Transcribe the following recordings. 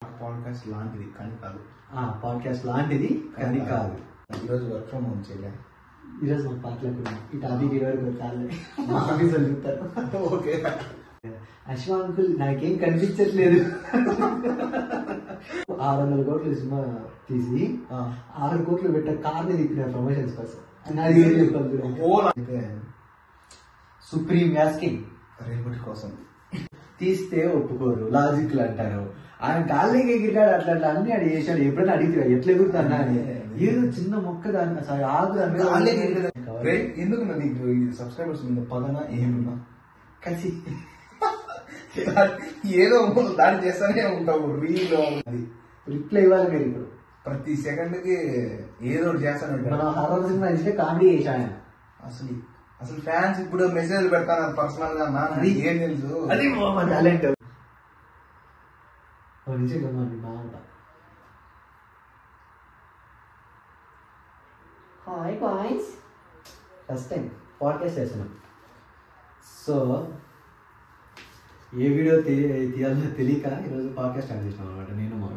Podcast లాంటిది కానీ కాదు. పాడ్కాస్ట్ లాంటిది కానీ కాదు. ఈరోజు వర్క్ ఫ్రమ్ హోమ్ చేయలే. ఈరోజు మా పాటలకు ఇటు అది వరకు కాదు మా ఆఫీసులు చెప్తారు. ఓకే అశ్వ అంకుల్ నాకేం కనిపించట్లేదు. 600 కోట్లు సినిమా తీసి 6 కోట్లు పెట్ట కార్ని తిప్పిన ప్రమోషన్స్ కోసం అది ఏం చెప్పాలి. సుప్రీం యాస్కింగ్ రేపటి కోసం తీస్తే ఒప్పుకోరు, లాజిక్లు అంటారు. ఆయన కాళ్ళకి ఎగిరికాడు అట్లా అట్లా అన్ని అడి చేశాడు. ఎప్పుడైనా అడిగితే ఎట్లా ఎగురుతాను అని ఏదో చిన్న మొక్క దాన్ని అసలు ఆగు ఎందుకు నీకు సబ్స్క్రైబర్స్ పదనా ఏమున్నా కలిసి ఏదో దాడి చేస్తానే ఉంటావు. రీల్ అది రిప్లై ఇవ్వాలి మీరు. ఇప్పుడు ప్రతి సెకండ్ కి ఏదో ఒకటి చేస్తాను. మనం హారర్ సినిమా ఇస్తే కామెడీ చేశాను. అసలు ఫ్యాన్స్ ఇప్పుడు మెసేజ్ పెడతాను పర్సనల్ గా. అది ఏం తెలుసు, అది టాలెంట్ బాగుంటా. Hi boys, first time podcast చేస్తున్నాం. సో ఏ వీడియో తీయాలో తెలియక ఈరోజు పాడ్కాస్ట్ స్టార్ట్ చేసినాం అనమాట. నేను మా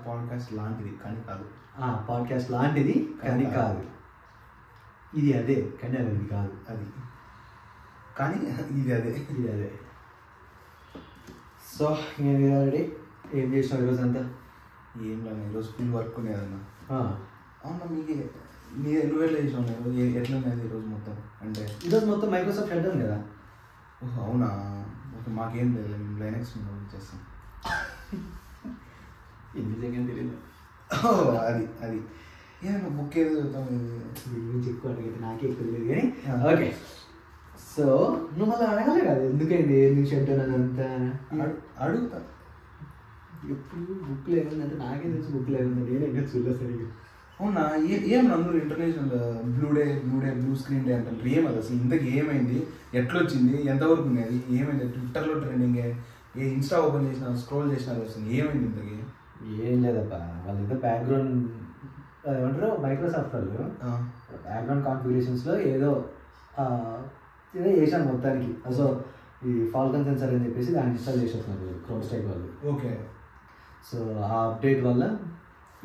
పాడ్కాస్ట్ లాంటిది కానీ కాదు. పాడ్కాస్ట్ లాంటిది కానీ కాదు. ఇది అదే కానీ అది కాదు. అది కానీ ఇది అదే. సో నేను ఆల్రెడీ ఏం చేసినాం ఈరోజు అంతా? ఏం లేదు, ఈరోజు ఫుల్ వర్క్ ఉండేదన్నా. అవునా, నువ్వెట్లా చేసావు? ఎట్లా ఉండేది ఈరోజు మొత్తం? అంటే ఈరోజు మొత్తం మైక్రోసాఫ్ట్ హెడ్ ఉంది కదా. అవునా, ఓకే. మాకేం లేదు, మేము లైనక్స్ చేస్తాం. ఎన్ని సెకండ్ తెలియదు. అది ఏమన్నా బుక్ ఏదో గురించి ఎక్కువ అడిగితే నాకే ఎక్కువ తెలియదు కానీ ఓకే. సో నువ్వు మళ్ళీ అడగాలి కదా ఎందుకండి ఏ నుంచి అంటున్నాను అంతా అడుగుతా. ఎప్పుడు బుక్లో ఏముందంటే నాకే తెలుసు బుక్లో ఏముంది, నేను ఎక్కడ చూడలేదు సరిగ్గా. అవునా, ఏం అందరూ ఇంటర్నేషనల్ బ్లూ స్క్రీన్ డే అంటారు. ఏమది అసలు? ఇంతకు ఏమైంది, ఎట్లొచ్చింది, ఎంతవరకు ఉన్నది, ఏమైంది? ట్విట్టర్లో ట్రెండింగ్, ఇన్స్టా ఓపెన్ చేసిన స్క్రోల్ చేసిన అసలు ఏమైంది ఇంతకి? ఏం లేదప్ప, వాళ్ళు ఏదో బ్యాక్గ్రౌండ్ ఏమంటారు మైక్రోసాఫ్ట్ వాళ్ళు బ్యాక్గ్రౌండ్ కాన్ఫిగరేషన్స్లో ఏదో చేశాను మొత్తానికి. సో ఈ ఫాల్కన్ సెన్సర్ అని చెప్పేసి దాన్ని ఇన్స్టాల్ చేసేస్తున్నారు క్రోమ్ స్ట్రైక్ వాళ్ళు. ఓకే. సో ఆ అప్డేట్ వల్ల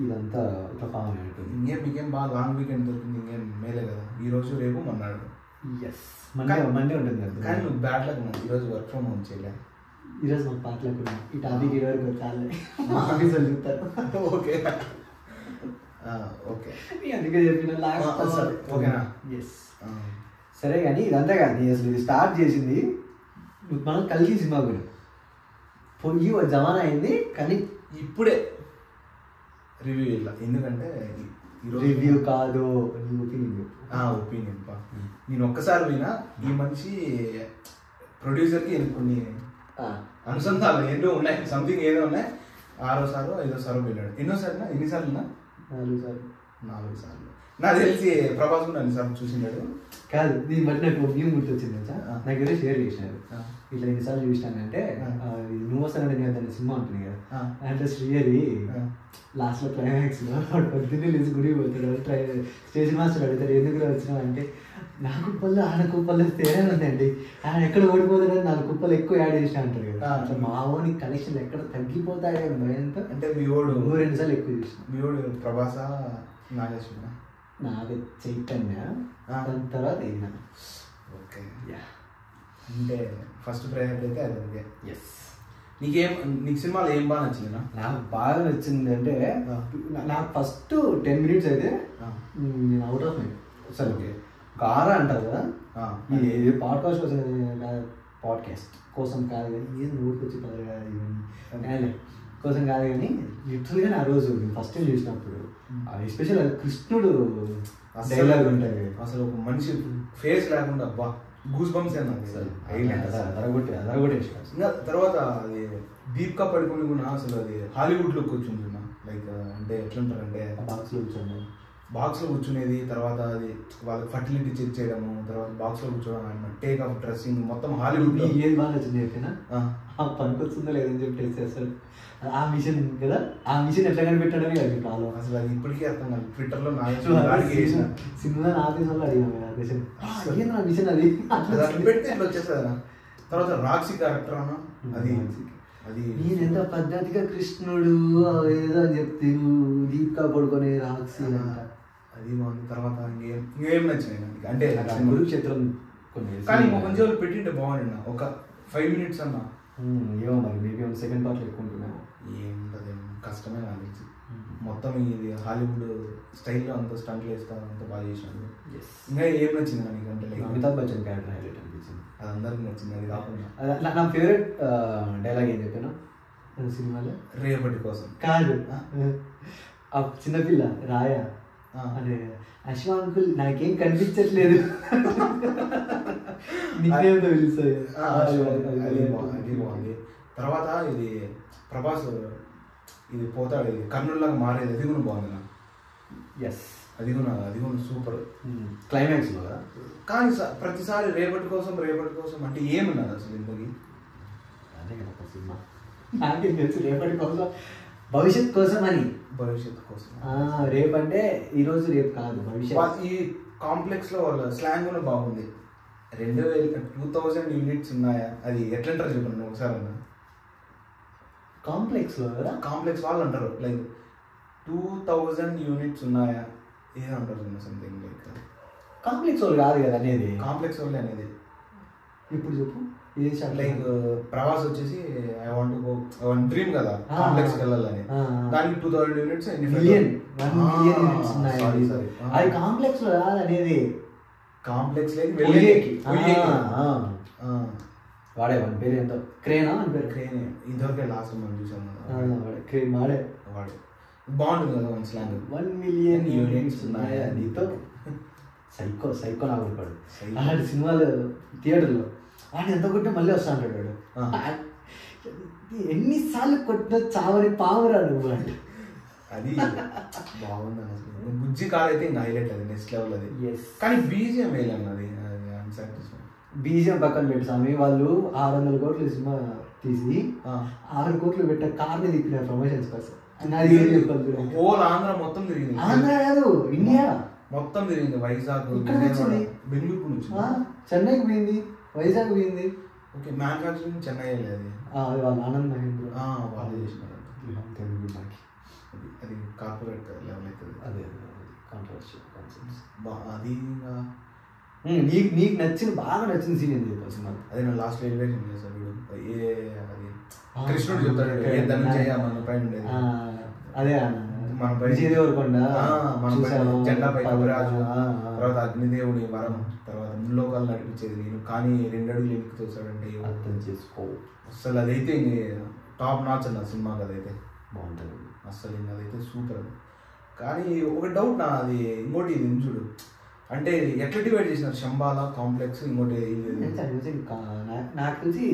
ఇదంతా ఇట్లా ఫామ్ అయినట్టుంది. మీకేం బాగా లాంగ్ వీకెండ్ దొరికింది, ఇంకేం మేలే కదా. ఈ రోజు రేపు మొన్నాడు. ఎస్, మండే ఉంటుంది కదా. కానీ నువ్వు బ్యాడ్ లక్, ఈరోజు వర్క్ ఫ్రమ్ హోమ్ చేయలే. ఈరోజు మా పాటలకు ఈ టాపిక్ వరకు కాలే మా ఆఫీసులు చెప్తారు. ఓకే ఓకే, అందుకే చెప్పిన ఓకేనా. ఎస్, సరే కానీ ఇదంతా కాదు. అసలు ఇది స్టార్ట్ చేసింది మనం కలిసి సినిమా కూడా పొయ్యి జమానా అయింది. కానీ ఇప్పుడే రివ్యూ ఇలా, ఎందుకంటే రివ్యూ కాదు, ఒపీనియన్ పా. నేను ఒక్కసారి పోయినా, ఈ మనిషి ప్రొడ్యూసర్కి కొన్ని అనుసంధానాలు ఏదో ఉన్నాయి, సంథింగ్ ఏదో ఉన్నాయి. 6వ సార్లు 5వ సార్లు పోయినాడు. ఎన్నిసార్లు 4 సార్లు. నాకు తెలిసి ప్రభాస్ కూడా అన్నిసార్లు చూసినాడు. కాదు, దీన్ని బట్టి నాకు మేము గుర్తొచ్చింది సార్. నాకు ఎవరో షేర్ చేసినారు. ఇట్లా ఎన్నిసార్లు చూసినానంటే నువ్వు వస్తానంటే నేను దాన్ని సినిమా ఉంటుంది కదా, అంటే శ్రీహరి లాస్ట్ లో క్లైమాక్స్ లో పొద్దున్నే లేచి గుడి పోతాడు. స్టేజ్ మాస్టర్ అడుగుతాడు ఎందుకు వచ్చినావు అంటే, 4 కుప్పల్లో 6 కుప్పల్లో తేడా ఉందండి, ఆయన ఎక్కడ ఓడిపోతాడని 4 కుప్పలు ఎక్కువ యాడ్ చేసిన అంటారు కదా. అట్లా మా ఓని కనెక్షన్లు ఎక్కడ తగ్గిపోతాయి భయంతో. అంటే మీ ఓడు 2 సార్లు ఎక్కువ చూసిన. మీ ఓడు ప్రభాస, నాగేశ్వర, నాది చైతన్య, దాని తర్వాత అయినా. ఓకే, అంటే ఫస్ట్ ప్రయారిటీ అయితే అదే. ఎస్. నీకు సినిమాలో ఏం బాగా నచ్చింది? నాకు బాగా నచ్చింది అంటే నాకు ఫస్ట్ 10 minutes అయితే నేను అవుట్ ఆఫ్ మైండ్. సరే ఓకే, ఒక ఆరా అంటారు కదా, ఇది పాడ్కాస్ట్ కోసం కాదు కానీ ఏది నోటికొచ్చి పదవి కాదు కోసం కాదు కానీ లిటరల్గా ఆ రోజు ఫస్ట్ టైం చూసినప్పుడు ఎస్పెషల్ అది కృష్ణుడు డైలాగ్ ఉంటుంది. అసలు ఒక మనిషి ఫేస్ లేకుండా అబ్బా గూస్ బంప్స్ ఇంకా తర్వాత అది దీపికా పడుకుని కూడా అసలు అది హాలీవుడ్ లుక్ వచ్చింది. లైక్ అంటే ఎట్లుంటారంటే బాక్స్ లో కూర్చునేది, తర్వాత అది వాళ్ళకి ఫర్టిలిటీ చెక్ చేయడము, తర్వాత బాక్స్ లో కూర్చోవడం, టేక్ ఆఫ్ డ్రెస్సింగ్ మొత్తం హాలీవుడ్. ఏది బాగా నచ్చింది చెప్పినా పనికొస్తుందో లేదని చెప్పి అసలు ఆ మిషన్ కదా, ఆ మిషన్ ఎట్లా కనిపెట్టడమే కదా ప్రాబ్లం. అసలు అది ఇప్పటికీ అర్థం కాదు. ట్విట్టర్లో సినిమా ఆఫీస్ వల్ల అడిగినా మిషన్ అది పెడితే ఇట్లా వచ్చేస్తుంది. తర్వాత రాక్సీ క్యారెక్టర్ అన్న, అది అది నేను ఎంత పద్ధతిగా కృష్ణుడు ఏదో అని చెప్తే దీపికా పడుకొని రాక్సి అంట. అది బాగుంది. తర్వాత ఇంకేం నచ్చినాయి నాకు అంటే కురుక్షేత్రం కొన్ని, కానీ కొంచెం పెట్టింటే బాగుండి ఒక 5 minutes అన్నా. ఏమో మరి మేబీ సెకండ్ పార్ట్లో ఎక్కువ ఉంటున్నాము. ఏముంటుంది కష్టమే అనిపించి మొత్తం ఇది హాలీవుడ్ స్టైల్లో అంత స్టంట్లు వేస్తారు, అంత బాగా చేసినాడు. ఇంకా ఏం నచ్చింది నాకు అంటే like Amitabh Bachchan character highlight అనిపించింది. అది అందరికి నచ్చింది. అది కాకుండా నా ఫేవరెట్ డైలాగ్ ఏం చెప్పాను సినిమాలో, రేపటి కోసం కాదు ఆ చిన్నపిల్ల రాయా అదే అశ్వ అంకుల్ నాకేం కనిపించట్లేదు పిలుస్తుంది. అది బాగుంది. తర్వాత ఇది ప్రభాస్ ఇది పోతాడు, ఇది కర్నూలులాగా మారేది, అది కూడా బాగుంది నాకు. ఎస్ అది కూడా సూపర్ క్లైమాక్స్ లో. కానీ ప్రతిసారి రేపటి కోసం అంటే ఏమున్నది అసలు ఇంతకి? అదే కదా సినిమా నాకేం తెలుసు, రేపటి కోసం భవిష్యత్ కోసం అని. భవిష్యత్తు కోసం రేపు అంటే ఈరోజు రేపు కాదు భవిష్యత్. ఈ కాంప్లెక్స్ లో వాళ్ళ స్లాంగ్ కూడా బాగుంది. 2000 యూనిట్స్ ఉన్నాయా, అది ఎట్లంటారు చెప్పండి ఒకసారి అన్న. కాంప్లెక్స్ లో కదా, కాంప్లెక్స్ వాళ్ళు అంటారు లైక్ 2000 యూనిట్స్ ఉన్నాయా ఏదో అంటారు సంథింగ్ లైక్. కాంప్లెక్స్ వాళ్ళు కాదు కదా అనేది, కాంప్లెక్స్ వాళ్ళే అనేది. ఇప్పుడు చెప్పు లైక్ ప్రవాస్ వచ్చేసి ఐ వాంట్ గో డ్రీమ్ కదా కాంప్లెక్స్ వెళ్ళాలని, దానికి 2000 యూనిట్స్ మిలియన్ అది కాంప్లెక్స్ లో కాదు అనేది. కాంప్లెక్స్ వాడే వాడి పేరు ఎంతో క్రేనా అని పేరు. క్రేనే ఇంతవరకే లాస్ట్ మనం చూసాం క్రేన్ వాడే బాగుంటుంది కదా మన స్లాంగ్. 1 మిలియన్ యూనిట్స్ ఉన్నాయా నీతో. సైకో నాకు ఉంటాడు అలాంటి సినిమాలు థియేటర్లో. ఆయన ఎంత కొట్టినా మళ్ళీ వస్తా అంటాడు వాడు. ఎన్నిసార్లు కొట్టినా చావని పావురా నువ్వు అంటే. అది బాగుంది అసలు. బుజ్జి కార్ అయితే ఇంకా హైలైట్, అది నెక్స్ట్ లెవెల్ అది. కానీ బీజిఎం వేయాలన్నది బీజిఎం పక్కన పెట్టి స్వామి, వాళ్ళు 600 కోట్లు సినిమా తీసి 6 కోట్లు పెట్టే కార్ని తిప్పినారు ప్రమోషన్స్ కోసం. హోల్ ఆంధ్ర మొత్తం తిరిగింది. ఆంధ్ర కాదు ఇండియా మొత్తం తిరిగింది. వైజాగ్, బెంగళూరు నుంచి చెన్నైకి పోయింది, వైజాగ్ పోయింది. ఓకే మ్యానుఫ్యాక్చరింగ్ చెన్నై అది వాళ్ళ ఆనంద్ మహేంద్ర వాళ్ళు చేసినారు. అది కార్పొరేట్ లెవెల్ అవుతుంది. అదే కాంట్రవర్షియల్ కాన్సెప్ట్స్. అది నీకు నచ్చిన బాగా నచ్చిన సీన్ ఏం చెప్పారు సినిమా? అదే నా లాస్ట్ ఎలివేషన్ చేశాడు అది కృష్ణుడు చెప్తాడు మన పైన ఉండేది. అదే మన విజయదేవరకొండ జెండా పై కవిరాజు, తర్వాత అగ్నిదేవుని వరం, తర్వాత ముల్లోకాలు నడిపించేది నేను, కానీ 2 అడుగులు ఎందుకు తోసాడంటే అర్థం చేసుకో. అసలు అదైతే టాప్ నాచ్ అన్న సినిమా. అదైతే బాగుంటుంది అసలు ఇంకా అదైతే సూపర్. కానీ ఒక డౌట్ నా, అది ఇంకోటి ఇది చూడు అంటే ఎట్లా డివైడ్ చేసినారు శంబాలా కాంప్లెక్స్ ఇంకోటి నాకు తెలిసి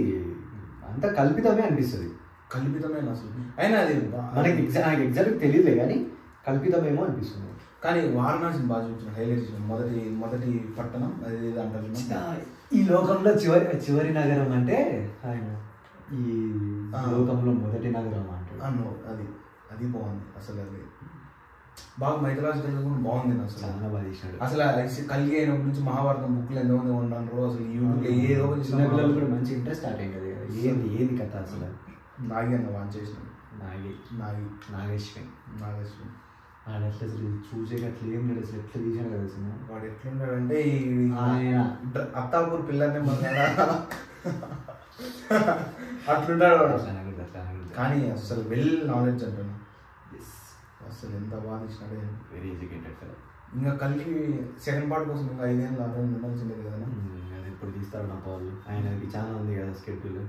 అంతా కల్పితమే అనిపిస్తుంది. కల్పితమే అసలు అయినా అది మనకి నాకు ఎగ్జాక్ట్ తెలియలే కానీ కల్పితమేమో అనిపిస్తుంది. కానీ వారణాసిని బాగా చూపించిన హైలైట్ చేసిన మొదటి పట్టణం అది అంటారు. ఈ లోకంలో చివరి నగరం అంటే ఆయన ఈ లోకంలో మొదటి నగరం అంటాడు. అది బాగుంది అసలు. అది బాగా మైథలాజికల్ కూడా బాగుంది అసలు. చాలా బాగా చేసినాడు అసలు కలిగి అయినప్పటి నుంచి మహాభారతం బుక్లు ఎంతమంది ఉన్నారు అసలు యూట్యూబ్లో ఏదో చిన్నపిల్లలు కూడా మంచి ఇంట్రెస్ట్ స్టార్ట్ అయింది. ఏది కథ అసలు నాగి అన్న వాన్ చేసినాడు. నాగేశ్వరి వాడు ఎట్లా అసలు చూసేకి అట్లా ఏం లేదు అసలు. ఎట్లా తీసాడు కదా సినిమా. వాడు ఎట్లున్నాడంటే ఆయన అత్తాపూర్ పిల్లర్నే మన్నాడా అట్లుంటాడు వాడు. కానీ అసలు వెల్ నాలెడ్జ్ అంటున్నా. అసలు ఎంత బాగా తీసినాడే, వెరీ ఎడ్యుకేటెడ్ కదా. ఇంకా కలిగి సెకండ్ పార్ట్ కోసం ఇంకా 5 ఏళ్ళు 6 ఏళ్ళు ఉండాల్సిందే కదా. అది ఎప్పుడు తీస్తాడు నా వాళ్ళు. ఆయనకి చాలా ఉంది కదా స్కెడ్యూల్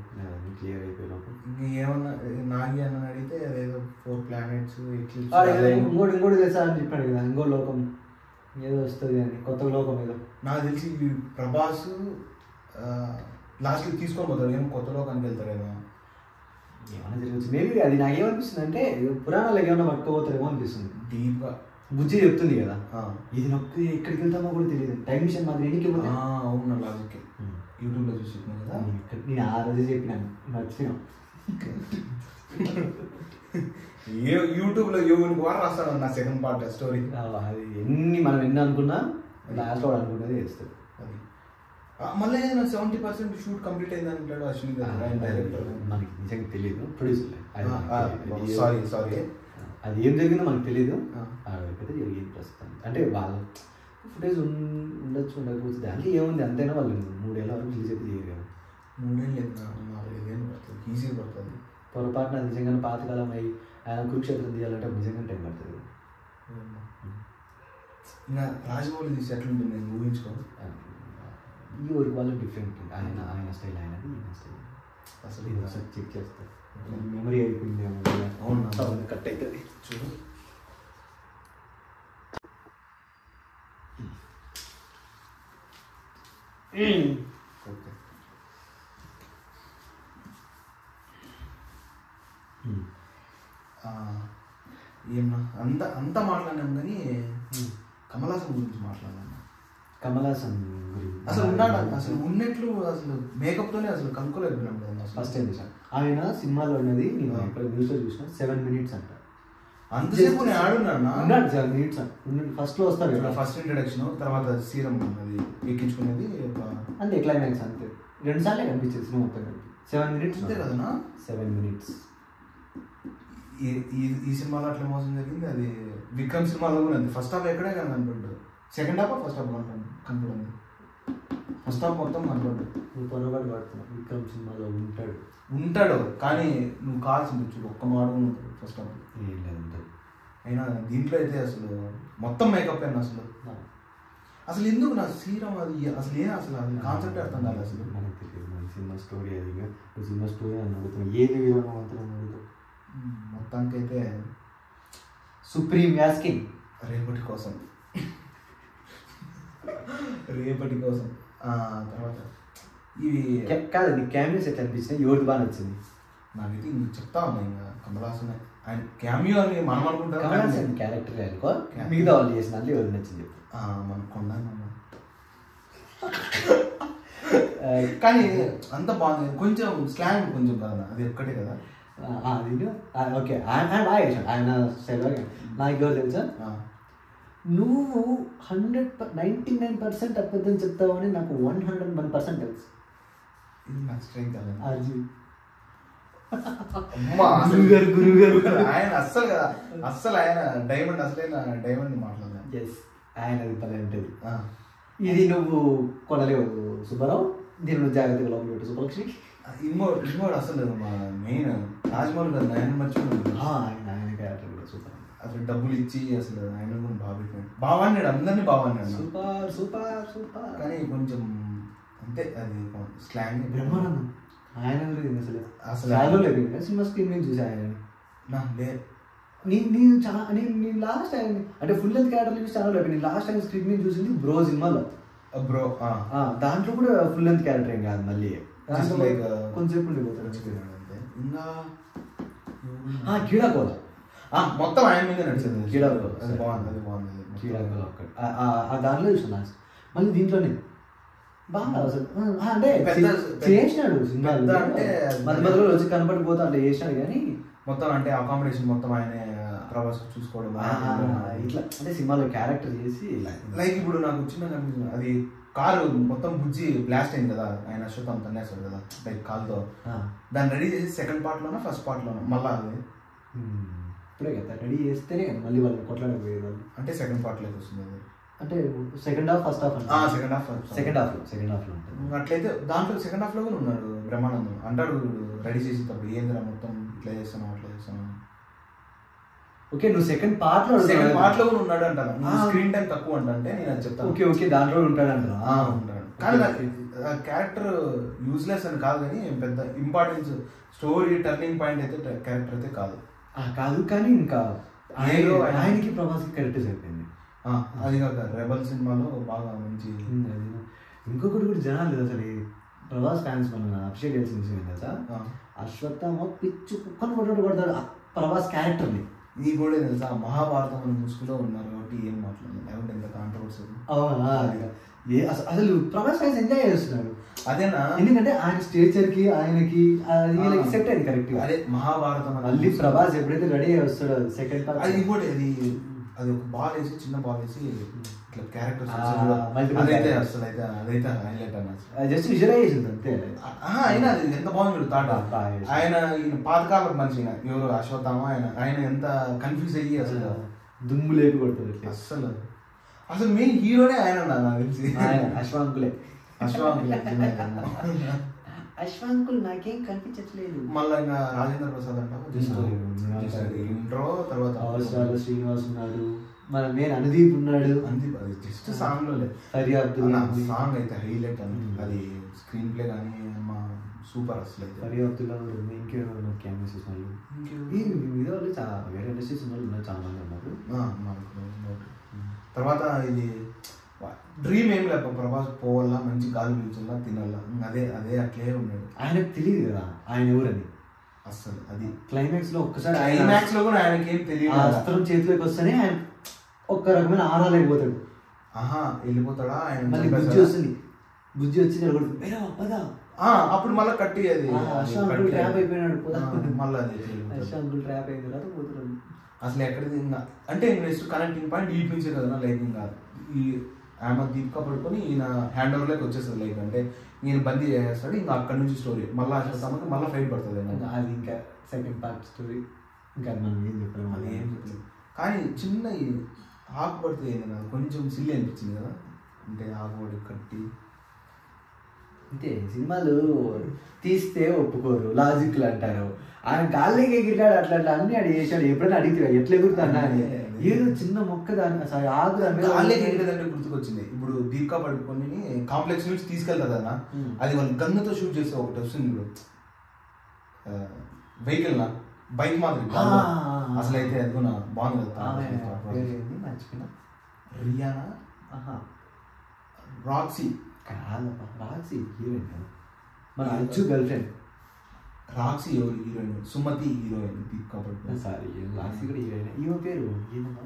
క్లియర్ అయిపోయినప్పుడు. ఇంకా ఏమన్నా నాగి అన్న అడిగితే అదేదో 4 planets ఇంకోటి తెలుసా అని చెప్పాడు కదా, ఇంకో లోకం ఏదో వస్తుంది అని, కొత్త లోకం ఏదో. నాకు తెలిసి ప్రభాస్ లాస్ట్కి తీసుకొని పోతాడు ఏమో, కొత్త లోకానికి వెళ్తాడేమో. ఏమైనా జరగచ్చు మేబీ. అది నాకేమనిపిస్తుంది అంటే పురాణాలకు ఏమైనా పట్టుకోపోతారేమో అనిపిస్తుంది. డీప్గా బుజ్జి చెప్తుంది కదా, ఇది నొక్కి ఎక్కడికి వెళ్తామో కూడా తెలియదు, టైం మిషన్ మాత్రం ఎన్నికి పోతే. అవును లాజిక్ యూట్యూబ్లో చూసి చెప్పినా కదా. నేను ఆ రోజు చెప్పినాను, మర్చిపోయాను. యూట్యూబ్లో యూనికి వారు రాస్తాడు నా సెకండ్ పార్ట్ స్టోరీ. అది మనం ఎన్ని అనుకున్నా లాస్ట్ వాడు అనుకున్నది చేస్తాడు. అది మళ్ళీ 70% షూట్ కంప్లీట్ అయింది అంటాడు అశ్విని గారు డైరెక్టర్. మనకి నిజంగా తెలియదు, ప్రొడ్యూసర్. సారీ అది ఏం జరిగిందో మనకు తెలియదు. అయితే జరిగింది ప్రస్తుతం. అంటే వాళ్ళ ఫుటేజ్ ఉండొచ్చు ఉండకపోతే దాంట్లో ఏముంది, అంతైనా వాళ్ళు 3 ఏళ్ళ వరకు రిలీజ్ అయితే చేయగలరు. 3 ఏళ్ళు లేదు, 4-5 ఏళ్ళు పడుతుంది, ఈజీగా పడుతుంది. పొరపాటున నిజంగా పాతకాలం అయ్యి ఆయన కురుక్షేత్రం తీయాలంటే నిజంగా టైం పడుతుంది. ఇంకా రాజమౌళి తీసి ఎట్లుంటుంది నేను ఊహించుకో. ఈ ఊరికి వాళ్ళు డిఫరెంట్, ఆయన స్టైల్ ఆయనది, ఈయన స్టైల్ అసలు ఇది ఒకసారి చెక్ చేస్తారు. మెమరీ అయిపోయింది, అవును కట్ అవుతుంది చూడు. ఓకే ఏమన్నా అంత మాట్లాడినాం కానీ కమల్ హాసన్ గురించి మాట్లాడాను. కమల్ హాసన్ గురించి అసలు ఉన్నాడు, అసలు ఉన్నట్లు అసలు మేకప్తోనే అసలు కనుక్కోలేకపోయినాం కదా ఫస్ట్ టైం చూసాను. ఆయన సినిమాలో ఉన్నది నేను ఎక్కడ న్యూస్లో చూసిన 7 minutes అంట. అంతసేపు నేను ఆడున్నాను 7 minutes ఫస్ట్ లో వస్తారు కదా, ఫస్ట్ ఇంట్రడక్షన్, తర్వాత సీరం అది ఎక్కించుకునేది అంతే, క్లైమాక్స్ అంతే. 2 సార్లే కనిపించేది సినిమా మొత్తం. 7 minutes అంతే కదా. 7 minutes. ఈ సినిమాలో అట్లా మోసం జరిగింది. అది విక్రమ్ సినిమాలో కూడా ఉంది. ఫస్ట్ హాఫ్ ఎక్కడే కానీ కనపడ్డాడు, సెకండ్ హాఫ్ ఫస్ట్ హాఫ్ కనపడింది. ఫస్ట్ హాఫ్ మొత్తం కనపడ్డాడు. నువ్వు పొరపాటు పడుతున్నావు, విక్రమ్ సినిమాలో ఉంటాడు కానీ నువ్వు కావాల్సింది చూడు, ఒక్క మాట ఉంటాడు ఫస్ట్ హాఫ్. ఏం లేదు అయినా దీంట్లో అయితే అసలు మొత్తం మేకప్ అయినా అసలు ఎందుకు నా శ్రీరామ్ అది అసలు అసలు అది కాన్సెప్ట్ అర్థం కాదు అసలు. మనకు తెలియదు మన సినిమా స్టోరీ. అది సినిమా స్టోరీ అని అడుగుతున్నావు, ఏది విధానం అంతా అడుగుతావు. మొత్తానికైతే సుప్రీం యాస్కింగ్ రేపటి కోసం తర్వాత ఇవి కాదు, నీ క్యామియోస్ ఎట్లా అనిపించినాయి, ఎవరిది బాగా నచ్చింది? నాకైతే ఇంక చెప్తా ఉన్నా ఇంకా కమల్ హాసన్ ఆయన క్యామియో అని మనం అనుకుంటాం. కమల్ హాసన్ క్యారెక్టర్ అనుకో, మిగతా వాళ్ళు చేసిన దాంట్లో ఎవరు నచ్చింది మనం కొన్నాను కానీ అంత బాగుంది. కొంచెం స్లాంగ్ కొంచెం కదా, అది ఒక్కటే కదా. ఓకే ఆయన స్టైల్. నాకు ఎవరు తెలుసా, నువ్వు 99% అబద్ధం చెప్తావు అని నాకు 101% తెలుసు. ఇది నాకు స్ట్రెంగ్త్ గురువు గారు ఆయన అస్సలు కదా, అస్సలు ఆయన డైమండ్, అసలైన డైమండ్ మాట్లాడలేదు. ఎస్, ఆయన అది పని ఉంటుంది. ఇది నువ్వు కొనలేవు సుబ్బారావు, దీన్ని నువ్వు జాగ్రత్తగా లోపల పెట్టు సుబ్బలక్ష్మి. ఇంకోటి అసలు మా మెయిన్ రాజమౌళి గారు ఆయన మర్చిపోయింది. ఆయన క్యారెక్టర్ కూడా సూపర్. అసలు డబ్బులు ఇచ్చి అసలు ఆయన కూడా బాగా పెట్టాడు, బాగున్నాడు, అందరినీ బాగున్నాడు, సూపర్ సూపర్ సూపర్. కానీ కొంచెం అంతే అది స్లాంగ్ బ్రహ్మానందం. ఆయన గురించి అసలు లేదు సినిమా స్క్రీన్ మీద చూసి ఆయన నేను చాలా నేను లాస్ట్ టైం అంటే ఫుల్ లెంత్ క్యారెక్టర్ చూసి చాలా లేదు. నేను లాస్ట్ టైం స్క్రీన్ మీద చూసింది బ్రో సినిమాలో. దాంట్లో కూడా ఫుల్ లెంత్ క్యారెక్టర్ ఏం కాదు, మళ్ళీ కొంచెంసేపు ఉండిపోతాడు అంతే. ఇంకా కీడాకోల మొత్తం ఆయన మీద నడిచింది. కీడాకోల అది బాగుంది, అది బాగుంది. కీడాకోల ఒక్కటి దాంట్లో చూసాను లాస్ట్. మళ్ళీ దీంట్లోనే బాగా అసలు అంటే చేసినాడు సినిమాలు, మధ్య మధ్యలో వచ్చి కనపడిపోతా అట్లా చేసినాడు. కానీ మొత్తం అంటే అకామిడేషన్ మొత్తం ఆయన ప్రభాస్ చూసుకోవడం ఇట్లా అంటే సినిమాలో క్యారెక్టర్ చేసి లైక్ ఇప్పుడు నాకు చిన్న కనిపిస్తుంది, అది కారు మొత్తం బుజ్జి బ్లాస్ట్ అయింది కదా, ఆయన అశ్వత్థం తన్నేస్తాడు కదా లైక్ కాల్తో, దాన్ని రెడీ చేసి సెకండ్ పార్ట్లోనా ఫస్ట్ పార్ట్లోనా మళ్ళా అది ఇప్పుడే కదా రెడీ చేస్తేనే మళ్ళీ వాళ్ళు కొట్లాడకపోయేది వాళ్ళు. అంటే సెకండ్ పార్ట్లో వస్తుంది అది, అంటే second half first half second హాఫ్లో ఉంటుంది. అట్లయితే దాంట్లో సెకండ్ హాఫ్లో కూడా ఉన్నాడు బ్రహ్మానందం. అంటాడు రెడీ చేసేటప్పుడు ఏందిరా మొత్తం ఇట్లా చేస్తున్నావు అట్లా చేస్తున్నావు. ఓకే, నువ్వు సెకండ్ పార్ట్లో కూడా ఉన్నాడు అంటాను, స్క్రీన్ టైం తక్కువ అంటే నేను అది చెప్తాను. ఓకే దాంట్లో ఉంటాడు అంటాను. ఉంటాడు కానీ క్యారెక్టర్ యూజ్లెస్ అని కాదు, కానీ పెద్ద ఇంపార్టెన్స్ స్టోరీ టర్నింగ్ పాయింట్ అయితే క్యారెక్టర్ అయితే కాదు. కానీ ఇంకా ఆయనకి ప్రభాస్కి కరెక్ట్ అయిపోయింది. అది కాక రెబల్ సినిమాలో బాగా మంచి. ఇంకొకటి కూడా జనాలు అసలు ప్రభాస్ ఫ్యాన్స్ మనం అప్రిషియేట్ చేయాల్సిన విషయం కదా, అశ్వత్థామ పిచ్చు కుక్కను కొడతాడు ప్రభాస్ క్యారెక్టర్ని. నీ కూడా తెలుసా మహాభారతం అని ముసుగులో ఉన్నారు కాబట్టి ఏం మాట్లాడలేదు, లేకుంటే ఎంత కాంట్రవర్సీ. అసలు ప్రభాస్ ఫ్యాన్స్ ఎంజాయ్ చేస్తున్నాడు అదేనా, ఎందుకంటే ఆయన స్టేచర్ కి ఆయనకి సెట్ అయింది కరెక్ట్ గా. అదే మహాభారతం మళ్ళీ ప్రభాస్ ఎప్పుడైతే రెడీ అయ్యి వస్తాడో సెకండ్ పార్ట్. అది ఇంకోటి అది అది ఒక బాల్ వేసి చిన్న బాల్ వేసి ఇట్లా క్యారెక్టర్స్ అదైతే హైలైట్ అన్న జస్ట్ విజువలైజేషన్ అంతే. అయినా అది ఎంత బాగుంది థాట్. ఆయన ఈయన పాతకాలం మనిషి ఎవరు అశ్వత్థామ ఆయన ఎంత కన్ఫ్యూజ్ అయ్యి అసలు దుమ్ము లేపి కొడుతుంది అసలు మెయిన్ హీరోనే ఆయన నాకు తెలిసి. అశ్వాంకులే అశ్వాంకుల్ నాకేం కనిపించట్లేదు. మళ్ళీ ఇంకా రాజేంద్ర ప్రసాద్ అంటారు ఇంట్రో తర్వాత శ్రీనివాస్ ఉన్నాడు, మన మెయిన్ అనుదీప్ ఉన్నాడు. అనుదీప్ అది జస్ట్ సాంగ్ లో సాంగ్ అయితే హైలైట్ అని అది స్క్రీన్ ప్లే కానీ మా సూపర్ అసలు అయితే. ఫరియాబ్దుల్లా ఇంకేమో క్యామెరాస్ వాళ్ళు మీద వాళ్ళు చాలా వేరే ఇండస్ట్రీస్ వాళ్ళు ఉన్నారు, చాలా మంది ఉన్నారు. తర్వాత ఇది డ్రీమ్ ఏం లేక ప్రభాస్ పోవాలా మంచి గాలి పీల్చాలా తినాలా అదే అట్లే ఉన్నాడు. ఆయనకు తెలియదు కదా ఆయన ఎవరని అసలు. అది క్లైమాక్స్ లో ఒక్కసారి క్లైమాక్స్ లో కూడా ఆయనకి ఏం తెలియదు. అస్త్రం చేతిలోకి వస్తేనే ఆయన ఒక్క రకమైన ఆరాలు అయిపోతాడు. వెళ్ళిపోతాడా ఆయన. మళ్ళీ బుజ్జి వస్తుంది, బుజ్జి వచ్చి నిలబడుతుంది అప్పుడు మళ్ళీ కట్టి అది ట్రాప్ అయిపోయినాడు. మళ్ళీ అది ట్రాప్ అయిన తర్వాత పోతున్నాడు. అసలు ఎక్కడిది అంటే నెక్స్ట్ కనెక్టింగ్ పాయింట్ వీటి నుంచే కదా లైక్ ఇంకా ఈ ఆమె దీపిక పడుకొని ఈయన హ్యాండ్ ఓవర్ లోకి వచ్చేస్తుంది. లైక్ అంటే ఈయన బందీ చేస్తాడు, ఇంకా అక్కడ నుంచి స్టోరీ మళ్ళీ అశ్వత్థామకి మళ్ళీ ఫైట్ పడుతుంది. అది ఇంకా సెకండ్ పార్ట్ స్టోరీ. ఇంకా మనం ఏం చెప్పలేము, అది ఏం చెప్పలేదు. కానీ చిన్న ఆకు పడితే ఏంది కొంచెం సిల్లి అనిపించింది కదా. అంటే ఆకు పడి కట్టి అంతే. సినిమాలు తీస్తే ఒప్పుకోరు, లాజిక్లు అంటారు. ఆయన గాల్లోకి ఎగిరికాడు, అట్లా అన్ని అడి చేశాడు. ఎప్పుడైనా అడిగితే ఎట్లా ఎగురుతాను అని ఏదో చిన్న మొక్క దాన్ని అసలు ఆగు గాల్లోకి ఎగిరేదంటే గుర్తుకొచ్చింది. ఇప్పుడు దీపిక పడుకొని కాంప్లెక్స్ నుంచి తీసుకెళ్తారు కదా, అది వాళ్ళు గన్నుతో షూట్ చేస్తే ఒకటి వస్తుంది ఇప్పుడు వెహికల్ నా బైక్ మాదిరి అసలు అయితే అది కూడా బాగుంది కదా. మర్చిపోయినా రియానా రాక్సీ కాదప్పా, రాక్సీ హీరోయిన్, మన అజ్జు గర్ల్ ఫ్రెండ్. రాక్సీ ఎవరు హీరోయిన్? సుమతి హీరోయిన్. దీపిక పడుకొని సారీ రాక్సీ కూడా హీరోయిన్. ఈమె పేరు ఏంటమ్మా?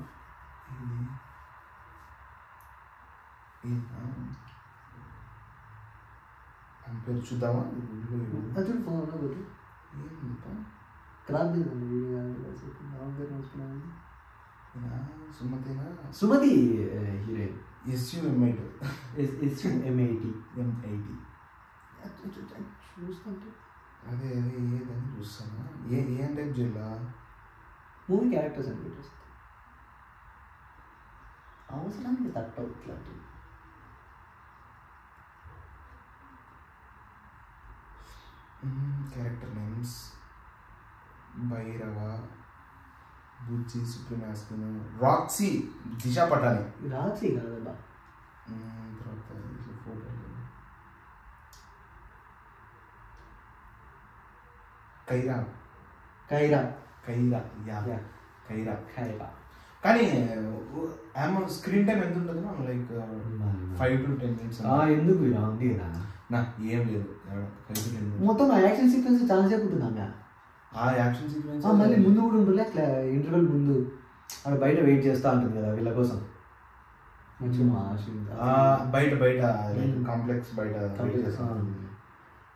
ఆమె పేరు చూద్దామా? అతడు ఫోన్ కొట్టు క్రాంతి. సుమతి హీరోయిన్. SUMIT చూస్తుంటే అదే ఏదని చూస్తాను. ఏం టైప్ జిల్లా మూవీ క్యారెక్టర్స్ అని పెట్టేస్తాను. అవసరానికి తట్టవు ఇట్లాంటివి. క్యారెక్టర్ నేమ్స్ భైరవ, బుజ్జి, సుప్రీమాస్కిన్, రాక్సీ, దిశా పటాని. రాక్సీ కాదబ్బా. తర్వాత ఫోటో కైరా. కానీ స్క్రీన్ టైం ఎంత ఉంటుంది? Like 5 to 10 minutes. ఎందుకు ఉంది కదా నా ఏం లేదు 5 to 10 minutes. మొత్తం యాక్షన్ సీక్వెన్స్ చాలా సేపు ఉంటుంది. ఆ యాక్షన్ సీక్వెన్స్ మళ్ళీ ముందు కూడా ఉంటుంది. అట్లా ఇంటర్వెల్ ముందు అక్కడ బయట వెయిట్ చేస్తూ ఉంటుంది కదా వీళ్ళ కోసం. బయట కాంప్లెక్స్ బయట.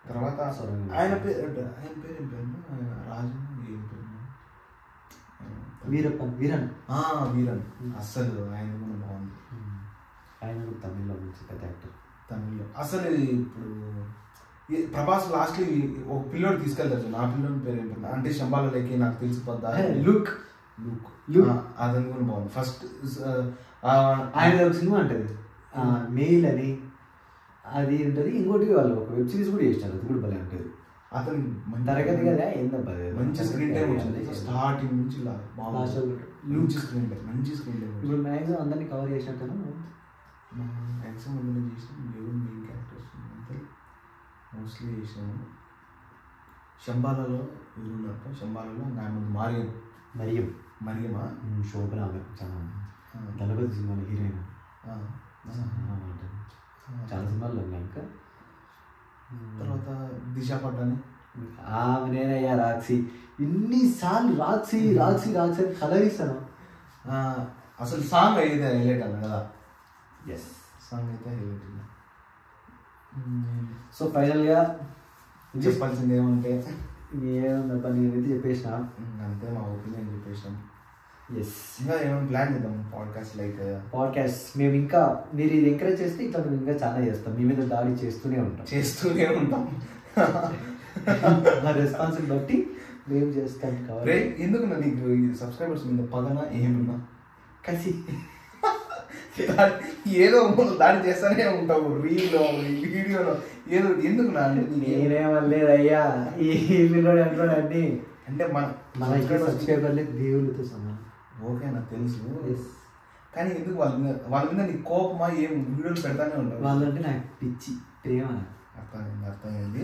తర్వాత ఆయన పేరు ఏం పేరు? రాజు ఏం పేరు? వీరన్. అస్సలు ఆయన కూడా బాగుంది. ఆయన కూడా తమిళ్లో మంచి పెద్ద యాక్టర్. తమిళ్లో అసలు ఇప్పుడు ప్రభాస్ లాస్ట్ ఒక పిల్లోడు తీసుకెళ్తారు. నా పిల్లోని పేరు ఏం పేరు అంటే శంబాలకి నాకు తెలిసిపోద్దా? లుక్ అదని కూడా బాగుంది. ఫస్ట్ ఆయన ఒక సినిమా ఉంటుంది మెయిల్ అని, అది ఉంటుంది. ఇంకోటి వాళ్ళు ఒక వెబ్ సిరీస్ కూడా చేస్తారు, అది కూడా భలే ఉంటుంది. అతను తరగతి కదా ఏందబ్బా, మంచి స్క్రీన్ టైం వచ్చింది స్టార్టింగ్ నుంచి. మంచి స్క్రీన్ టైం. ఇప్పుడు మ్యాక్సిమం అందరినీ కవర్ చేసినట్టు మ్యాక్సిమం అందరినీ చేసినాం. ఎవరు మెయిన్ క్యారెక్టర్స్ మోస్ట్లీ చేసినాము. శంబాలలో ఎవరున్నారు? శంబాలలో నా ముందు మరియమా శోభన చాలా దళపతి సినిమాలో హీరోయిన్. చాలా సినిమాల్లో ఉన్నాయి. ఇంకా తర్వాత దిశా పటాని. నేనయ్యా రాక్సీ. ఇన్నిసార్లు రాక్సీ అని కలరిస్తాను. అసలు సాంగ్ అయితే హైలైట్ అన్న కదా. ఎస్, సాంగ్ అయితే హైలైట్. సో ఫైనల్గా చెప్పాల్సింది ఏమంటే ఏముందబ్బా, నేనైతే చెప్పేసిన అంతే. మా ఒపీనియన్ చెప్పేసినాం. ఇంకా ఏమైనా ప్లాన్ చేద్దాం పాడ్కాస్ట్ లైక్ పాడ్కాస్ట్ మేము ఇంకా మీరు ఇది ఎంకరేజ్ చేస్తే ఇట్లా మేము ఇంకా చాలా చేస్తాం. మీ మీద దాడి చేస్తూనే ఉంటాం మా రెస్పాన్సిబిలిటీ బట్టి మేము చేస్తాం. కాబట్టి ఎందుకు నీకు సబ్స్క్రైబర్స్ మీద పదనా ఏమున్నా కసి ఏదో దాడి చేస్తానే ఉంటావు రీల్లో వీడియోలో ఏదో ఎందుకు నేనేమలేదయ్యా ఈ అంటున్నాడు అన్ని అంటే మన సబ్స్క్రైబర్లే దేవుళ్ళతో సమానం. ఓకే నాకు తెలుసు కానీ ఎందుకు వాళ్ళ మీద నీకు కోపమా ఏం వీడియోలు పెడతానే ఉంటావు? వాళ్ళంటే నాకు పిచ్చి ప్రేమ. అర్థమైంది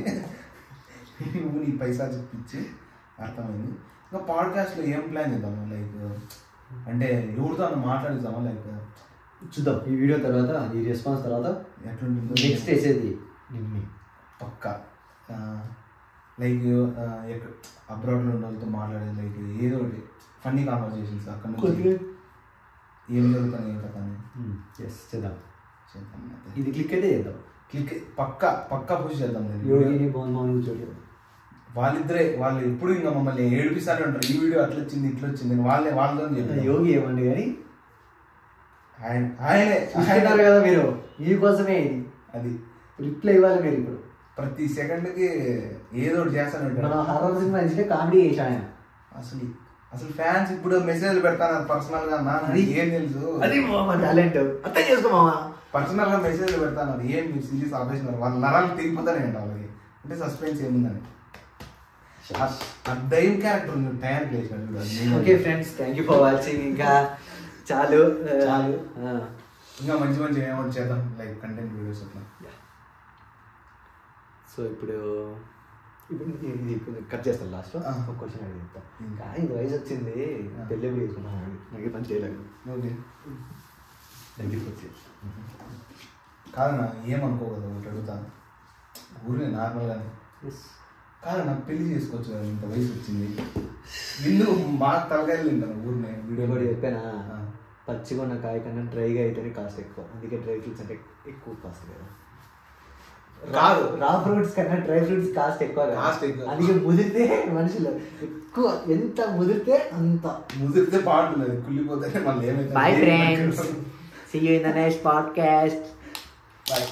నువ్వు నీ పైసా పిచ్చి అర్థమైంది. ఇంకా పాడ్కాస్ట్లో ఏం ప్లాన్ చేద్దాము లైక్ అంటే ఎవరితో అన్న మాట్లాడిద్దామా లైక్ చూద్దాం ఈ వీడియో తర్వాత ఈ రెస్పాన్స్ తర్వాత ఎట్లుంటుందో నెక్స్ట్ వేసేది పక్కా లైక్ అబ్రాడ్లో ఉన్న వాళ్ళతో మాట్లాడేది లైక్ ఏదో ఒకటి ఫన్నీ కాన్వర్సేషన్స్ అక్కడ నుంచి ఏం జరుగుతాను ఏం కదా చేద్దాం. ఇది క్లిక్ అయితే చేద్దాం. క్లిక్ పక్కా పుష్ చేద్దాం. వాళ్ళు ఎప్పుడు ఇంకా మమ్మల్ని ఏడిపిస్తానే ఉంటారు. ఈ వీడియో అట్లా వచ్చింది ఇట్లా వచ్చింది వాళ్ళతో చెప్పారు. యోగి ఏమండి కానీ ఆయనే కదా మీరు మీకోసమే అది రిప్లై ఇవ్వాలి. మీరు ఇప్పుడు ప్రతి సెకండ్కి ఏదో ఒకటి చేస్తానే ఉంటారు. హారర్ సినిమా కామెడీ చేసి ఆయన అసలు ఫ్యాన్స్ ఇప్పుడు మెసేజ్లు పెడతాను పర్సనల్ గా ఏం తెలుసు టాలెంట్ అర్థం చేసుకోమా. పర్సనల్ గా మెసేజ్లు పెడతాను ఏం మీరు సిరీస్ ఆపేసినారు వాళ్ళ నరాలు తిరిగిపోతానే అంట వాళ్ళకి అంటే సస్పెన్స్ ఏముందని దైవ క్యారెక్టర్ తయారు చేసినట్టు. Okay friends thank you for watching. ఇంకా చాలు ఇంకా మంచి మంచి ఏమో చేద్దాం లైక్ కంటెంట్ వీడియోస్ అట్లా. సో ఇప్పుడు ఇది కట్ చేస్తాను లాస్ట్ ఒక క్వశ్చన్ అడుగుతా. ఇంకా ఇది వయసు వచ్చింది పెళ్ళి ఎప్పుడు చేసుకుంటాను నాకు పని చేయలేదు. ఓకే థ్యాంక్ యూ ఫర్ కాదన్నా ఏమనుకోకూడదు ఒకటి అడుగుతాను ఊరినే నార్మల్గానే కాదు నాకు పెళ్లి చేసుకోవచ్చు కదా ఇంత వయసు వచ్చింది వీళ్ళు మా తలకాయలు తింటాను ఊరినే వీడియో కూడా చెప్పానా పచ్చిగా ఉన్న కాయ కన్నా డ్రైగా అయితేనే కాస్ట్ ఎక్కువ. అందుకే డ్రై ఫ్రూట్స్ అంటే ఎక్కువ కాస్ట్ కదా. కాదు రా ఫ్రూట్స్ కన్నా డ్రై ఫ్రూట్స్ కాస్ట్ ఎక్కువ. అందుకే ముదిరితే మనుషులు ఎక్కువ ఎంత ముదిరితే అంత ముదిరితే బాగుంటుంది కుళ్ళిపోతే మళ్ళీ ఏమైతే. Bye friends see you in the next podcast. By.